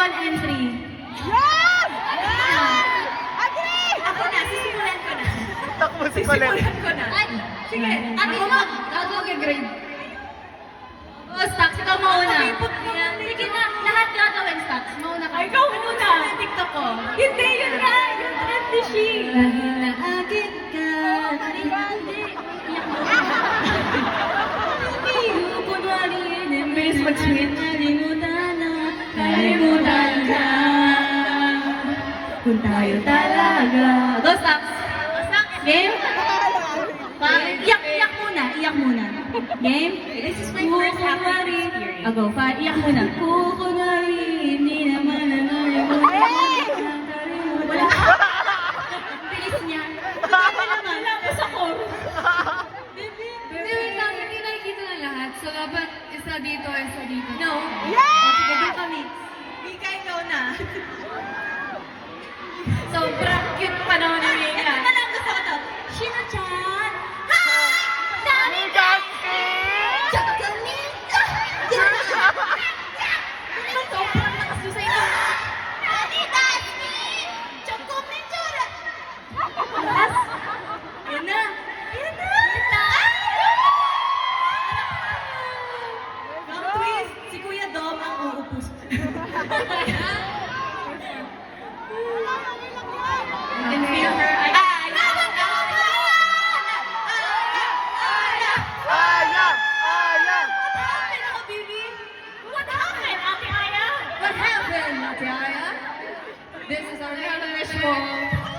1 and 3. Yes! Agree! Ako na, sisimulan ko na. Takbo si Colette. Sisimulan ko na. Ay, sige, ate mo. Ako mag-grade. Oh, Stocks, ikaw mauna. Sige na, lahat gagawin, Stocks. Mauna ka. Ikaw muna. TikTok ko. Hindi, yun nga. Yung trendy she. Dahil naagit ka. Hindi. Bilis mag-sweet. Kalimutan na. Kalimutan ka. Kung tayo talaga. Go, Stocks. Game? Iyak muna. Iyak muna. Game? This is my first Kukunwari. Go, iyak muna. Kukunwari. Hindi naman na nalimutan. Wala. Bilis niya. Wala po sa chorus. Hindi, wait lang. Hindi nakikita na lahat. So, dapat isa dito, isa dito. No. Yes! Sige, doon kami. Mika, ikaw na. Sobrang cute pa naman ni Mika. Ito na lang gusto ko to. Shino-chan! Hi! Dami ka! Chocolate! Sobrang lakas doon sa ito. Dami Dasmi! Chocolate! Lakas! Yan na! Yan na! Ang twist, si Kuya Dom ang uupos. You can feel her. Aya! Aya! What happened, Ate Aya? What happened, Ate Aya? This is our English ball.